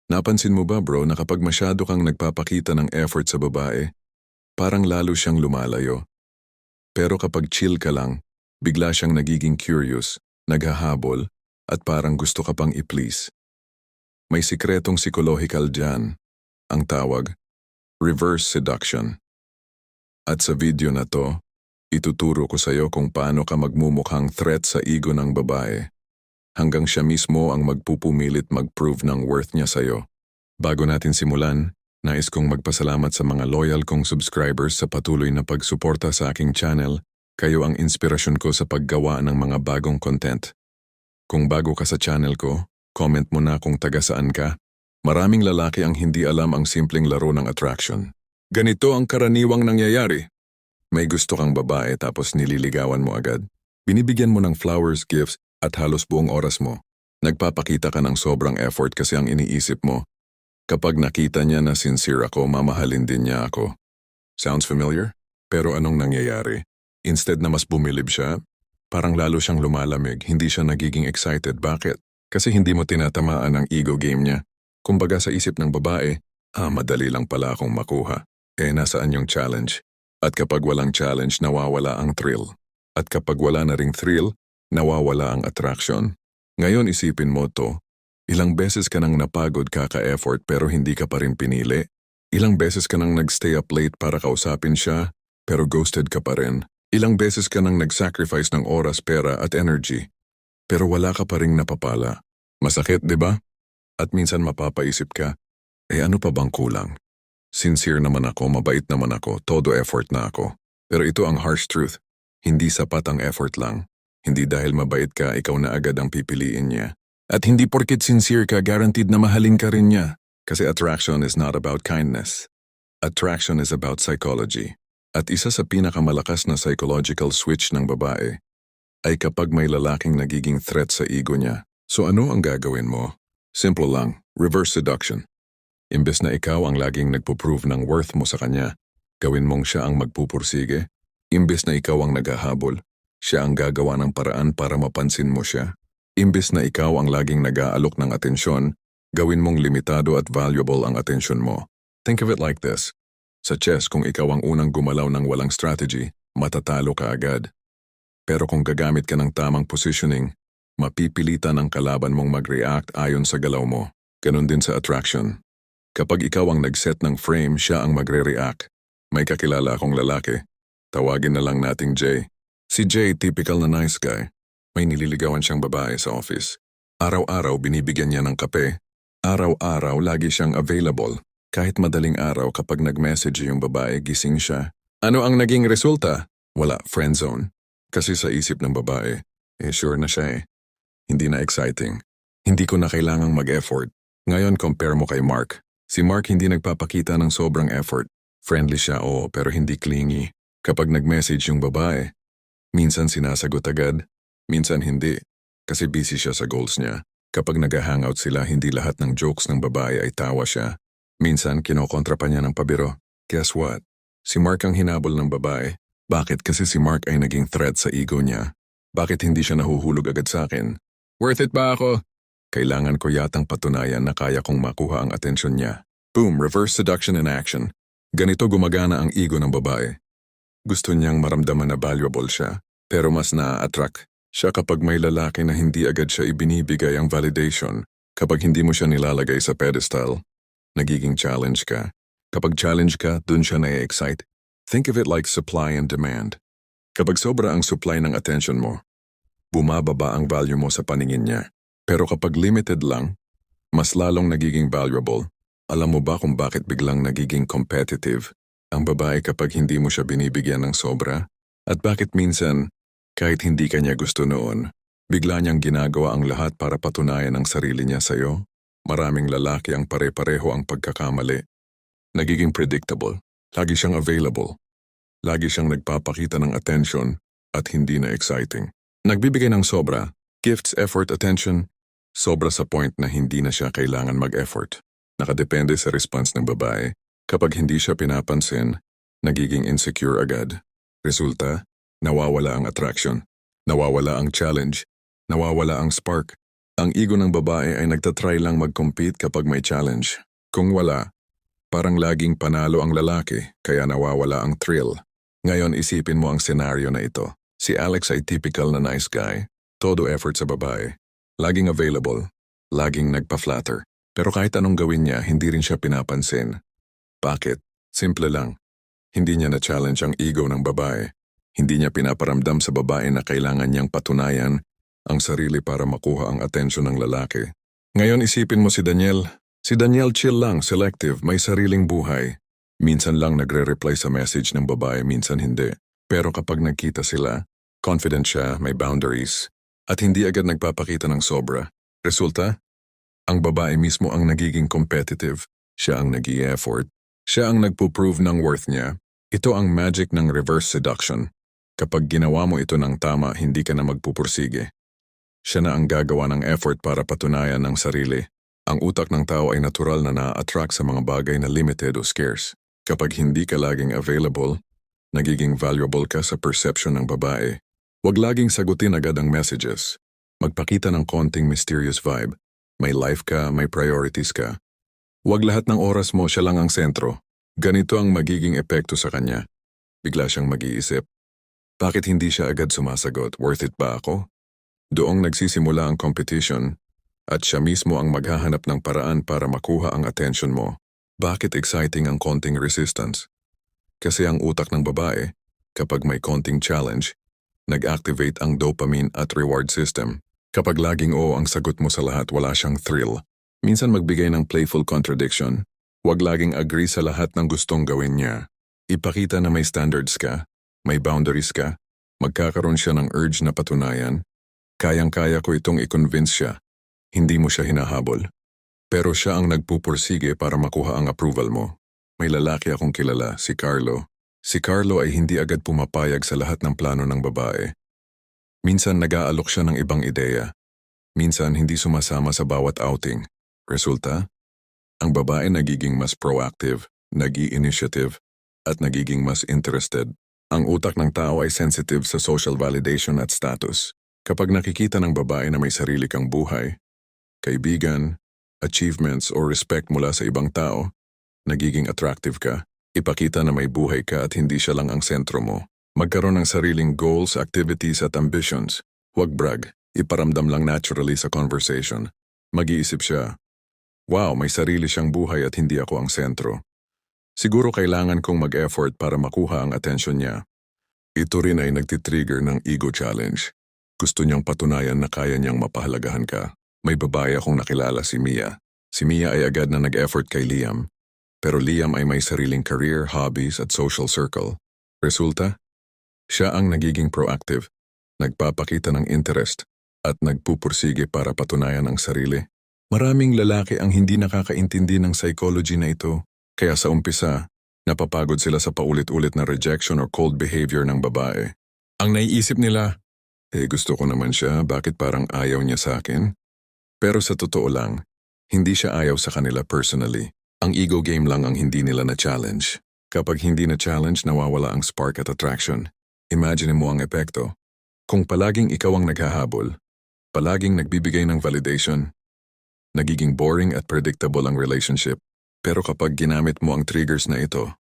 Napansin mo ba bro na kapag masyado kang nagpapakita ng effort sa babae, parang lalo siyang lumalayo. Pero kapag chill ka lang, bigla siyang nagiging curious, naghahabol, at parang gusto ka pang i-please. May sikretong psychological dyan, ang tawag, reverse seduction. At sa video na to, ituturo ko sa'yo kung paano ka magmumukhang threat sa ego ng babae, hanggang siya mismo ang magpupumilit mag-prove ng worth niya sa'yo. Bago natin simulan, nais kong magpasalamat sa mga loyal kong subscribers sa patuloy na pagsuporta sa aking channel. Kayo ang inspirasyon ko sa paggawa ng mga bagong content. Kung bago ka sa channel ko, comment mo na kung taga saan ka. Maraming lalaki ang hindi alam ang simpleng laro ng attraction. Ganito ang karaniwang nangyayari. May gusto kang babae tapos nililigawan mo agad. Binibigyan mo ng flowers, gifts, at halos buong oras mo. Nagpapakita ka ng sobrang effort kasi ang iniisip mo, kapag nakita niya na sincere ako, mamahalin din niya ako. Sounds familiar? Pero anong nangyayari? Instead na mas bumilib siya, parang lalo siyang lumalamig, hindi siya nagiging excited. Bakit? Kasi hindi mo tinatamaan ang ego game niya. Kumbaga sa isip ng babae, madali lang pala akong makuha. Nasaan yung challenge? At kapag walang challenge, nawawala ang thrill. At kapag wala na ring thrill, nawawala ang attraction. Ngayon isipin mo to, ilang beses ka nang napagod kaka-effort pero hindi ka pa rin pinili? Ilang beses ka nang nagstay up late para kausapin siya pero ghosted ka pa rin? Ilang beses ka nang nag-sacrifice ng oras, pera at energy pero wala ka pa rin napapala? Masakit, di ba? At minsan mapapaisip ka, ano pa bang kulang? Sincere naman ako, mabait naman ako, todo effort na ako. Pero ito ang harsh truth, hindi sapat ang effort lang. Hindi dahil mabait ka, ikaw na agad ang pipiliin niya. At hindi porkit sincere ka, guaranteed na mahalin ka rin niya. Kasi attraction is not about kindness. Attraction is about psychology. At isa sa pinakamalakas na psychological switch ng babae ay kapag may lalaking nagiging threat sa ego niya. So ano ang gagawin mo? Simple lang, reverse seduction. Imbes na ikaw ang laging nagpo-prove ng worth mo sa kanya, gawin mong siya ang magpupursige. Imbes na ikaw ang naghahabol, siya ang gagawa ng paraan para mapansin mo siya. Imbes na ikaw ang laging nag-aalok ng atensyon, gawin mong limitado at valuable ang atensyon mo. Think of it like this. Sa chess, kung ikaw ang unang gumalaw ng walang strategy, matatalo ka agad. Pero kung gagamit ka ng tamang positioning, mapipilitan ang kalaban mong mag-react ayon sa galaw mo. Ganon din sa attraction. Kapag ikaw ang nag-set ng frame, siya ang magre-react. May kakilala akong lalaki. Tawagin na lang nating Jay. Si Jay, typical na nice guy. May nililigawan siyang babae sa office. Araw-araw binibigyan niya ng kape. Araw-araw lagi siyang available. Kahit madaling araw kapag nag-message yung babae, gising siya. Ano ang naging resulta? Wala, friendzone. Kasi sa isip ng babae, sure na siya . Hindi na exciting. Hindi ko na kailangang mag-effort. Ngayon compare mo kay Mark. Si Mark hindi nagpapakita ng sobrang effort. Friendly siya, pero hindi clingy. Kapag nag-message yung babae, minsan sinasagot agad, minsan hindi, kasi busy siya sa goals niya. Kapag nag-hangout sila, hindi lahat ng jokes ng babae ay tawa siya. Minsan, kinokontra pa niya ng pabiro. Guess what? Si Mark ang hinabol ng babae. Bakit? Kasi si Mark ay naging threat sa ego niya. Bakit hindi siya nahuhulog agad sa akin? Worth it ba ako? Kailangan ko yatang patunayan na kaya kong makuha ang atensyon niya. Boom, reverse seduction in action. Ganito gumagana ang ego ng babae. Gusto niyang maramdaman na valuable siya, pero mas na-attract siya kapag may lalaki na hindi agad siya ibinibigay ang validation. Kapag hindi mo siya nilalagay sa pedestal, nagiging challenge ka. Kapag challenge ka, dun siya na-excite. Think of it like supply and demand. Kapag sobra ang supply ng attention mo, bumababa ang value mo sa paningin niya. Pero kapag limited lang, mas lalong nagiging valuable. Alam mo ba kung bakit biglang nagiging competitive ang babae kapag hindi mo siya binibigyan ng sobra? At bakit minsan, kahit hindi kanya gusto noon, bigla niyang ginagawa ang lahat para patunayan ang sarili niya sa'yo? Maraming lalaki ang pare-pareho ang pagkakamali. Nagiging predictable. Lagi siyang available. Lagi siyang nagpapakita ng attention at hindi na exciting. Nagbibigay ng sobra, gifts, effort, attention, sobra sa point na hindi na siya kailangan mag-effort. Nakadepende sa response ng babae. Kapag hindi siya pinapansin, nagiging insecure agad. Resulta, nawawala ang attraction, nawawala ang challenge, nawawala ang spark. Ang ego ng babae ay nagtatry lang mag-compete kapag may challenge. Kung wala, parang laging panalo ang lalaki, kaya nawawala ang thrill. Ngayon isipin mo ang senaryo na ito. Si Alex ay typical na nice guy, todo effort sa babae. Laging available, laging nagpa-flatter. Pero kahit anong gawin niya, hindi rin siya pinapansin. Bakit? Simple lang. Hindi niya na-challenge ang ego ng babae. Hindi niya pinaparamdam sa babae na kailangan niyang patunayan ang sarili para makuha ang atensyon ng lalaki. Ngayon isipin mo si Daniel. Si Daniel chill lang, selective, may sariling buhay. Minsan lang nagre-reply sa message ng babae, minsan hindi. Pero kapag nagkita sila, confident siya, may boundaries, at hindi agad nagpapakita ng sobra. Resulta? Ang babae mismo ang nagiging competitive. Siya ang nag-i-effort. Siya ang nagpo-prove ng worth niya. Ito ang magic ng reverse seduction. Kapag ginawa mo ito ng tama, hindi ka na magpupursige. Siya na ang gagawa ng effort para patunayan ng sarili. Ang utak ng tao ay natural na na-attract sa mga bagay na limited o scarce. Kapag hindi ka laging available, nagiging valuable ka sa perception ng babae. Huwag laging sagutin agad ang messages. Magpakita ng konting mysterious vibe. May life ka, may priorities ka. Huwag lahat ng oras mo siya lang ang sentro. Ganito ang magiging epekto sa kanya. Bigla siyang mag-iisip. Bakit hindi siya agad sumasagot? Worth it ba ako? Doong nagsisimula ang competition at siya mismo ang maghahanap ng paraan para makuha ang attention mo. Bakit exciting ang konting resistance? Kasi ang utak ng babae, kapag may konting challenge, nag-activate ang dopamine at reward system. Kapag laging oo ang sagot mo sa lahat, wala siyang thrill. Minsan magbigay ng playful contradiction. Huwag laging agree sa lahat ng gustong gawin niya. Ipakita na may standards ka, may boundaries ka, magkakaroon siya ng urge na patunayan. Kayang-kaya ko itong i-convince siya. Hindi mo siya hinahabol. Pero siya ang nagpupursige para makuha ang approval mo. May lalaki akong kilala, si Carlo. Si Carlo ay hindi agad pumapayag sa lahat ng plano ng babae. Minsan nag-aalok siya ng ibang ideya. Minsan hindi sumasama sa bawat outing. Resulta? Ang babae nagiging mas proactive, nag-i-initiative, at nagiging mas interested. Ang utak ng tao ay sensitive sa social validation at status. Kapag nakikita ng babae na may sarili kang buhay, kaibigan, achievements o respect mula sa ibang tao, nagiging attractive ka. Ipakita na may buhay ka at hindi siya lang ang sentro mo. Magkaroon ng sariling goals, activities at ambitions. Huwag brag, iparamdam lang naturally sa conversation. Mag-iisip siya, wow, may sarili siyang buhay at hindi ako ang sentro. Siguro kailangan kong mag-effort para makuha ang atensyon niya. Ito rin ay nagtitrigger ng ego challenge. Gusto niyang patunayan na kaya niyang mapahalagahan ka. May babae akong nakilala, si Mia. Si Mia ay agad na nag-effort kay Liam. Pero Liam ay may sariling career, hobbies at social circle. Resulta? Siya ang nagiging proactive, nagpapakita ng interest, at nagpupursige para patunayan ang sarili. Maraming lalaki ang hindi nakakaintindi ng psychology na ito, kaya sa umpisa, napapagod sila sa paulit-ulit na rejection or cold behavior ng babae. Ang naiisip nila, gusto ko naman siya, bakit parang ayaw niya sa akin? Pero sa totoo lang, hindi siya ayaw sa kanila personally. Ang ego game lang ang hindi nila na-challenge. Kapag hindi na-challenge, nawawala ang spark at attraction. Imagine mo ang epekto. Kung palaging ikaw ang naghahabol, palaging nagbibigay ng validation, nagiging boring at predictable ang relationship. Pero kapag ginamit mo ang triggers na ito,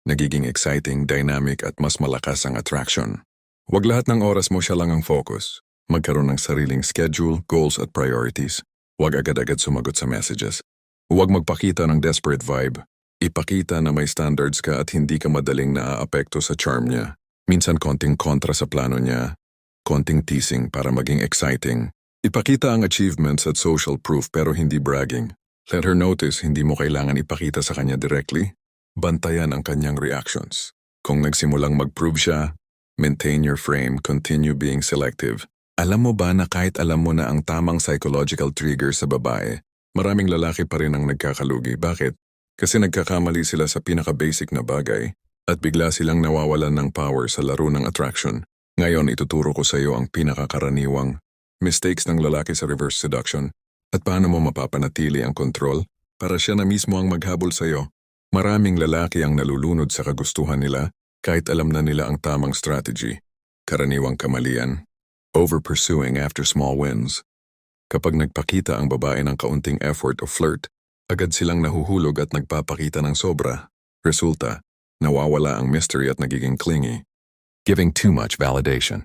nagiging exciting, dynamic at mas malakas ang attraction. Huwag lahat ng oras mo siya lang ang focus. Magkaroon ng sariling schedule, goals at priorities. Huwag agad-agad sumagot sa messages. Huwag magpakita ng desperate vibe. Ipakita na may standards ka at hindi ka madaling naaapekto sa charm niya. Minsan konting kontra sa plano niya, konting teasing para maging exciting. Ipakita ang achievements at social proof pero hindi bragging. Let her notice hindi mo kailangan ipakita sa kanya directly. Bantayan ang kanyang reactions. Kung nagsimulang mag-prove siya, maintain your frame, continue being selective. Alam mo ba na kahit alam mo na ang tamang psychological trigger sa babae, maraming lalaki pa rin ang nagkakalugi. Bakit? Kasi nagkakamali sila sa pinaka-basic na bagay at bigla silang nawawalan ng power sa laro ng attraction. Ngayon ituturo ko sa iyo ang pinakakaraniwang mistakes ng lalaki sa reverse seduction at paano mo mapapanatili ang control para siya na mismo ang maghabol sa iyo. Maraming lalaki ang nalulunod sa kagustuhan nila kahit alam na nila ang tamang strategy. Karaniwang kamalian, over-pursuing after small wins. Kapag nagpakita ang babae ng kaunting effort o flirt, agad silang nahuhulog at nagpapakita ng sobra. Resulta, nawawala ang mystery at nagiging clingy. Giving too much validation.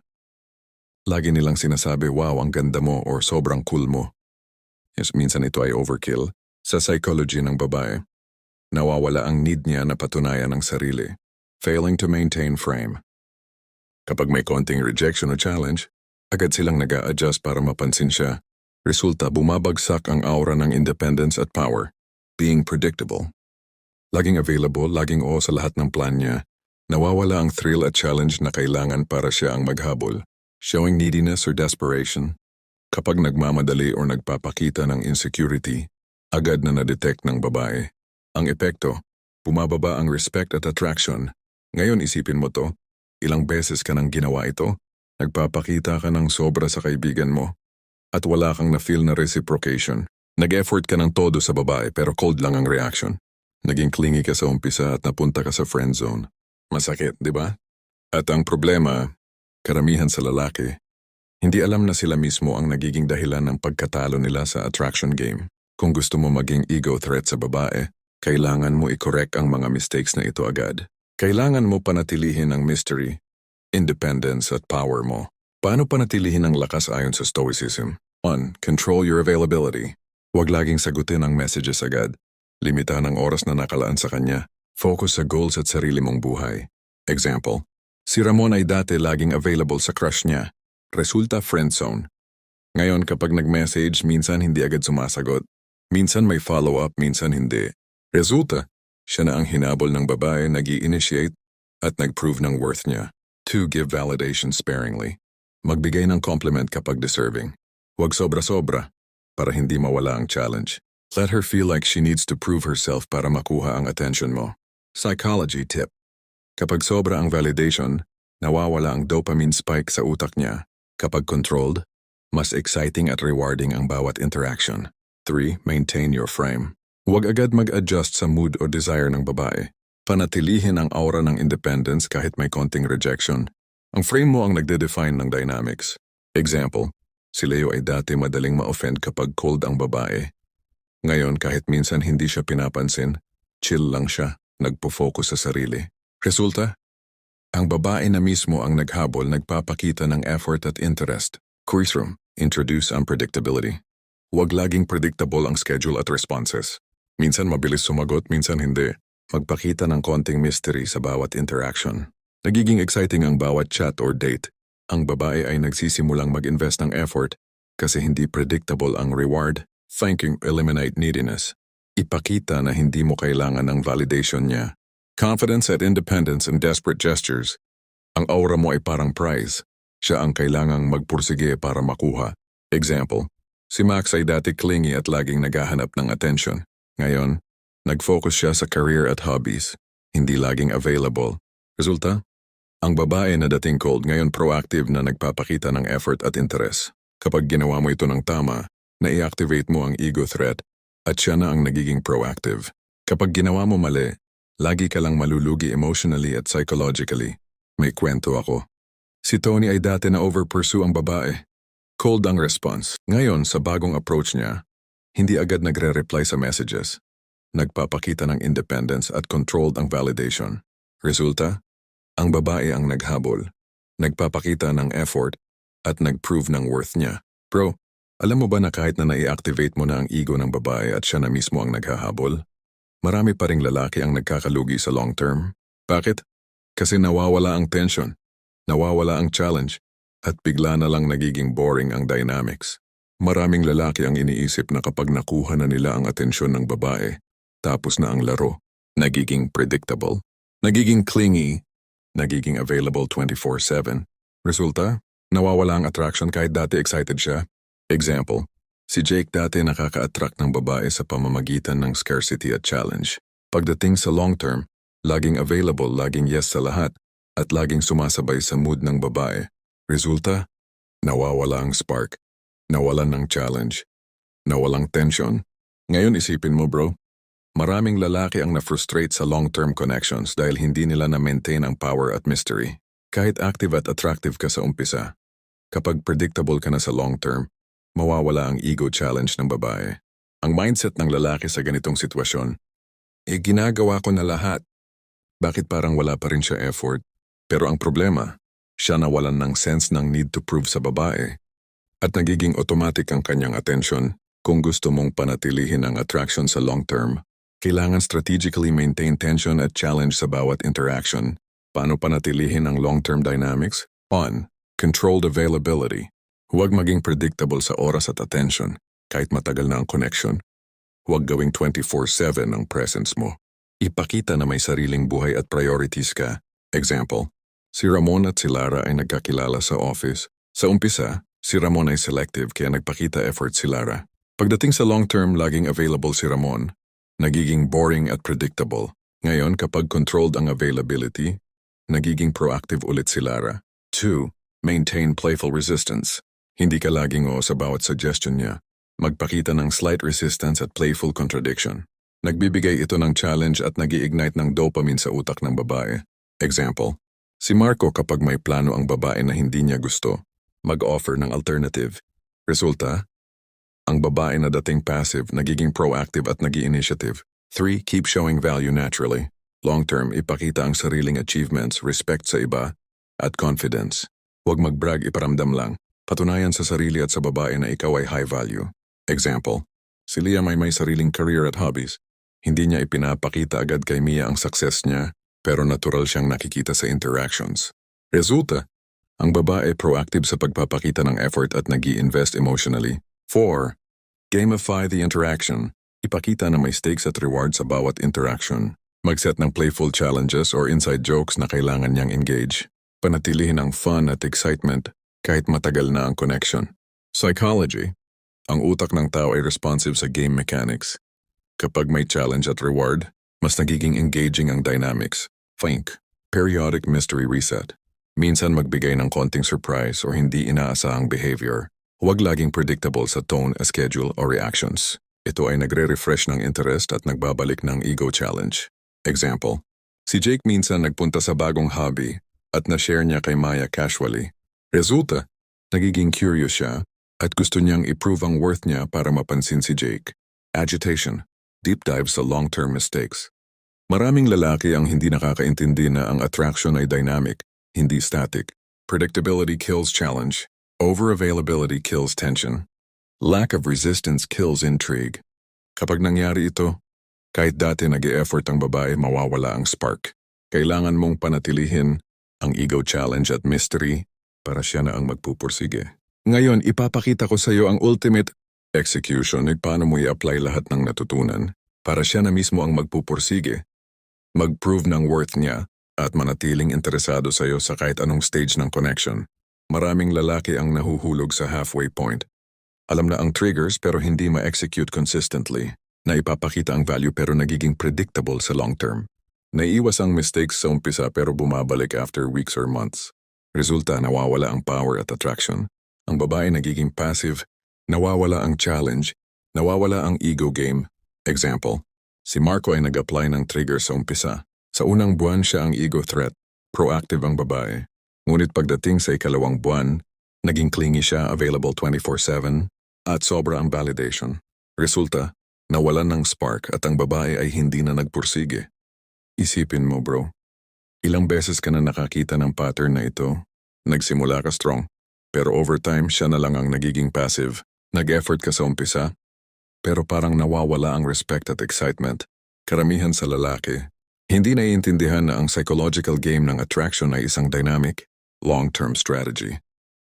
Lagi nilang sinasabi, wow, ang ganda mo or sobrang cool mo. Yes, minsan ito ay overkill. Sa psychology ng babae, nawawala ang need niya na patunayan ang sarili. Failing to maintain frame. Kapag may konting rejection o challenge, agad silang nag-a-adjust para mapansin siya. Resulta, bumabagsak ang aura ng independence at power. Being predictable. Laging available, laging oo sa lahat ng plan niya. Nawawala ang thrill at challenge na kailangan para siya ang maghabol. Showing neediness or desperation. Kapag nagmamadali o nagpapakita ng insecurity, agad na na-detect ng babae. Ang epekto, bumababa ang respect at attraction. Ngayon isipin mo to, ilang beses ka nang ginawa ito, nagpapakita ka ng sobra sa kaibigan mo, at wala kang na-feel na reciprocation. Nag-effort ka ng todo sa babae pero cold lang ang reaction. Naging clingy ka sa umpisa at napunta ka sa friend zone. Masakit, di ba? At ang problema, karamihan sa lalaki, hindi alam na sila mismo ang nagiging dahilan ng pagkatalo nila sa attraction game. Kung gusto mo maging ego threat sa babae, kailangan mo i-correct ang mga mistakes na ito agad. Kailangan mo panatilihin ang mystery, independence at power mo. Paano panatilihin ang lakas ayon sa Stoicism? 1. Control your availability. Huwag laging sagutin ang messages agad. Limitahan ang oras na nakalaan sa kanya. Focus sa goals at sarili mong buhay. Example, si Ramon ay dati laging available sa crush niya. Resulta friendzone. Ngayon kapag nag-message, minsan hindi agad sumasagot. Minsan may follow-up, minsan hindi. Resulta, siya na ang hinabol ng babae, nag-i-initiate at nag-prove ng worth niya. 2. Give validation sparingly. Magbigay ng compliment kapag deserving. Huwag sobra-sobra para hindi mawala ang challenge. Let her feel like she needs to prove herself para makuha ang attention mo. Psychology tip. Kapag sobra ang validation, nawawala ang dopamine spike sa utak niya. Kapag controlled, mas exciting at rewarding ang bawat interaction. 3. Maintain your frame. Huwag agad mag-adjust sa mood o desire ng babae. Panatilihin ang aura ng independence kahit may konting rejection. Ang frame mo ang nagde-define ng dynamics. Example, si Leo ay dati madaling ma-offend kapag cold ang babae. Ngayon kahit minsan hindi siya pinapansin, chill lang siya, nagpo-focus sa sarili. Resulta, ang babae na mismo ang naghabol nagpapakita ng effort at interest. Quiz room, introduce unpredictability. Huwag laging predictable ang schedule at responses. Minsan mabilis sumagot, minsan hindi. Magpakita ng konting mystery sa bawat interaction. Nagiging exciting ang bawat chat or date. Ang babae ay nagsisimulang mag-invest ng effort kasi hindi predictable ang reward. Thanking eliminate neediness. Ipakita na hindi mo kailangan ng validation niya. Confidence at independence and desperate gestures. Ang aura mo ay parang prize. Siya ang kailangang magpursige para makuha. Example, si Max ay dati clingy at laging naghahanap ng attention. Ngayon, nag-focus siya sa career at hobbies. Hindi laging available. Resulta? Ang babae na dating cold ngayon proactive na nagpapakita ng effort at interest. Kapag ginawa mo ito ng tama, na-i-activate mo ang ego threat at siya na ang nagiging proactive. Kapag ginawa mo mali, lagi ka lang malulugi emotionally at psychologically. May kwento ako. Si Tony ay dati na over-pursue ang babae. Cold ang response. Ngayon, sa bagong approach niya, hindi agad nagre-reply sa messages. Nagpapakita ng independence at controlled ang validation. Resulta, ang babae ang naghabol, nagpapakita ng effort at nag-prove ng worth niya. Bro, alam mo ba na kahit na nai-activate mo na ang ego ng babae at siya na mismo ang naghahabol, marami pa ring lalaki ang nagkakalugi sa long term? Bakit? Kasi nawawala ang tension, nawawala ang challenge, at bigla na lang nagiging boring ang dynamics. Maraming lalaki ang iniisip na kapag nakuha na nila ang atensyon ng babae, tapos na ang laro, nagiging predictable, nagiging clingy, nagiging available 24/7. Resulta, nawawala ang attraction kahit dati excited siya. Example, si Jake dati nakaka-attract ng babae sa pamamagitan ng scarcity at challenge. Pagdating sa long term, laging available, laging yes sa lahat, at laging sumasabay sa mood ng babae. Resulta, nawawala ang spark, nawalan ng challenge, nawalang tension. Ngayon isipin mo bro, maraming lalaki ang na-frustrate sa long-term connections dahil hindi nila na-maintain ang power at mystery. Kahit active at attractive ka sa umpisa, kapag predictable ka na sa long-term, mawawala ang ego challenge ng babae. Ang mindset ng lalaki sa ganitong sitwasyon, ginagawa ko na lahat. Bakit parang wala pa rin siya effort? Pero ang problema, siya nawalan ng sense ng need to prove sa babae at nagiging automatic ang kanyang attention. Kung gusto mong panatilihin ang attraction sa long term, kailangan strategically maintain tension at challenge sa bawat interaction. Paano panatilihin ang long-term dynamics? 1. Controlled availability. Huwag maging predictable sa oras at attention, kahit matagal na ang connection. Huwag gawing 24/7 ang presence mo. Ipakita na may sariling buhay at priorities ka. Example, si Ramon at si Lara ay nagkakilala sa office. Sa umpisa, si Ramon ay selective kaya nagpakita effort si Lara. Pagdating sa long-term, laging available si Ramon. Nagiging boring at predictable. Ngayon, kapag controlled ang availability, nagiging proactive ulit si Lara. 2. Maintain playful resistance. Hindi ka laging oo sa bawat suggestion niya. Magpakita ng slight resistance at playful contradiction. Nagbibigay ito ng challenge at nag-i-ignite ng dopamine sa utak ng babae. Example, si Marco kapag may plano ang babae na hindi niya gusto, mag-offer ng alternative. Resulta, ang babae na dating passive, nagiging proactive at nag-i-initiative. 3. Keep showing value naturally. Long-term, ipakita ang sariling achievements, respect sa iba, at confidence. Huwag mag-brag, iparamdam lang. Patunayan sa sarili at sa babae na ikaw ay high value. Example, si Liam ay may sariling career at hobbies. Hindi niya ipinapakita agad kay Mia ang success niya, pero natural siyang nakikita sa interactions. Resulta, ang babae proactive sa pagpapakita ng effort at nag-i-invest emotionally. 4. Gamify the interaction. Ipakita na may stakes at reward sa bawat interaction. Mag-set ng playful challenges or inside jokes na kailangan niyang engage. Panatilihin ang fun at excitement kahit matagal na ang connection. Psychology. Ang utak ng tao ay responsive sa game mechanics. Kapag may challenge at reward, mas nagiging engaging ang dynamics. Think. Periodic mystery reset. Minsan magbigay ng konting surprise or hindi inaasahang behavior. Huwag laging predictable sa tone, schedule, o reactions. Ito ay nagre-refresh ng interest at nagbabalik ng ego challenge. Example, si Jake minsan nagpunta sa bagong hobby at na-share niya kay Maya casually. Resulta, nagiging curious siya at gusto niyang i-prove ang worth niya para mapansin si Jake. Agitation, deep dive sa long-term mistakes. Maraming lalaki ang hindi nakakaintindi na ang attraction ay dynamic, hindi static. Predictability kills challenge. Over-availability kills tension. Lack of resistance kills intrigue. Kapag nangyari ito, kahit dati nag-e-effort ang babae, mawawala ang spark. Kailangan mong panatilihin ang ego challenge at mystery para siya na ang magpupursige. Ngayon, ipapakita ko sa iyo ang ultimate execution at paano mo i-apply lahat ng natutunan para siya na mismo ang magpupursige, mag-prove ng worth niya at manatiling interesado sa iyo sa kahit anong stage ng connection. Maraming lalaki ang nahuhulog sa halfway point. Alam na ang triggers pero hindi ma-execute consistently. Naipapakita ang value pero nagiging predictable sa long term. Naiiwas ang mistakes sa umpisa pero bumabalik after weeks or months. Resulta, nawawala ang power at attraction. Ang babae nagiging passive, nawawala ang challenge, nawawala ang ego game. Example, si Marco ay nag-apply ng trigger sa umpisa. Sa unang buwan siya ang ego threat, proactive ang babae. Ngunit pagdating sa ikalawang buwan, naging clingy siya, available 24/7, at sobra ang validation. Resulta, nawalan ng spark at ang babae ay hindi na nagpursige. Isipin mo bro, ilang beses ka na nakakita ng pattern na ito. Nagsimula ka strong, pero over time siya na lang ang nagiging passive. Nag-effort ka sa umpisa, pero parang nawawala ang respect at excitement. Karamihan sa lalaki, hindi naiintindihan na ang psychological game ng attraction ay isang dynamic, long-term strategy.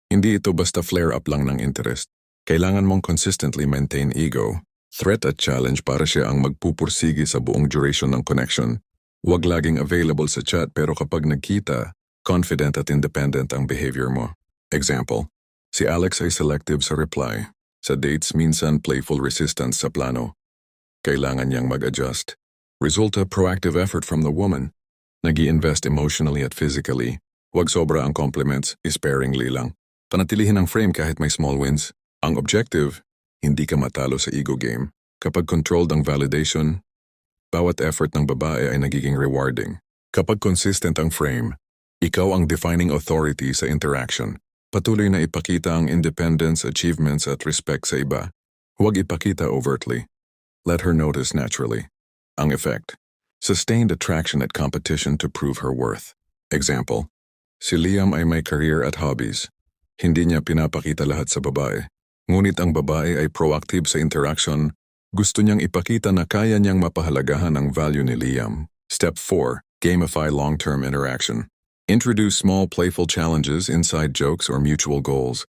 Hindi ito basta flare-up lang ng interest. Kailangan mong consistently maintain ego, threat at challenge para siya ang magpupursige sa buong duration ng connection. Huwag laging available sa chat pero kapag nagkita, confident at independent ang behavior mo. Example, si Alex ay selective sa reply. Sa dates, minsan playful resistance sa plano. Kailangan niyang mag-adjust. Resulta, proactive effort from the woman. Nag-i-invest emotionally at physically. Huwag sobra ang compliments, sparingly lang. Panatilihin ang frame kahit may small wins. Ang objective, hindi ka matalo sa ego game. Kapag controlled ang validation, bawat effort ng babae ay nagiging rewarding. Kapag consistent ang frame, ikaw ang defining authority sa interaction. Patuloy na ipakita ang independence, achievements at respect sa iba. Huwag ipakita overtly. Let her notice naturally. Ang effect. Sustained attraction at competition to prove her worth. Example. Si Liam ay may career at hobbies. Hindi niya pinapakita lahat sa babae. Ngunit ang babae ay proactive sa interaction. Gusto niyang ipakita na kaya niyang mapahalagahan ang value ni Liam. Step 4. Gamify long-term interaction. Introduce small playful challenges, inside jokes, or mutual goals.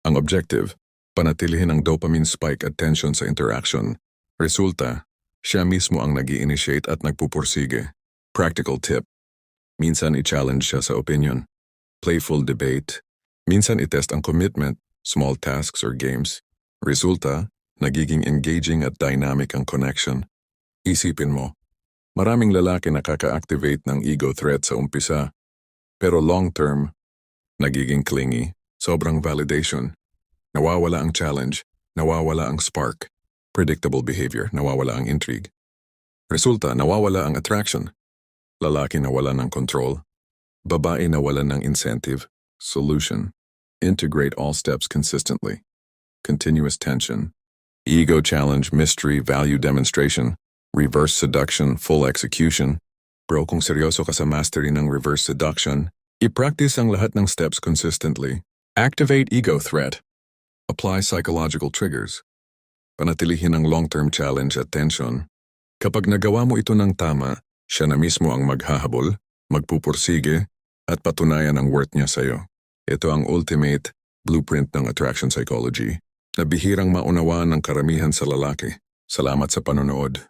Ang objective, panatilihin ang dopamine spike at tension sa interaction. Resulta, siya mismo ang nag-i-initiate at nagpupursige. Practical tip. Minsan i-challenge siya sa opinion. Playful debate. Minsan i-test ang commitment, small tasks or games. Resulta, nagiging engaging at dynamic ang connection. Isipin mo, maraming lalaki nakaka-activate ng ego threat sa umpisa. Pero long-term, nagiging clingy, sobrang validation. Nawawala ang challenge, nawawala ang spark. Predictable behavior, nawawala ang intrigue. Resulta, nawawala ang attraction. Lalaki nawalan ng control. Babae nawalan ng incentive. Solution. Integrate all steps consistently. Continuous tension. Ego challenge, mystery, value demonstration. Reverse seduction, full execution. Bro, kung seryoso ka sa mastery ng reverse seduction, i-practice ang lahat ng steps consistently. Activate ego threat. Apply psychological triggers. Panatilihin ang long-term challenge at tension. Kapag nagawa mo ito ng tama, siya na mismo ang maghahabol, magpupursige, at patunayan ang worth niya sa'yo. Ito ang ultimate blueprint ng attraction psychology na bihirang maunawaan ng karamihan sa lalaki. Salamat sa panonood.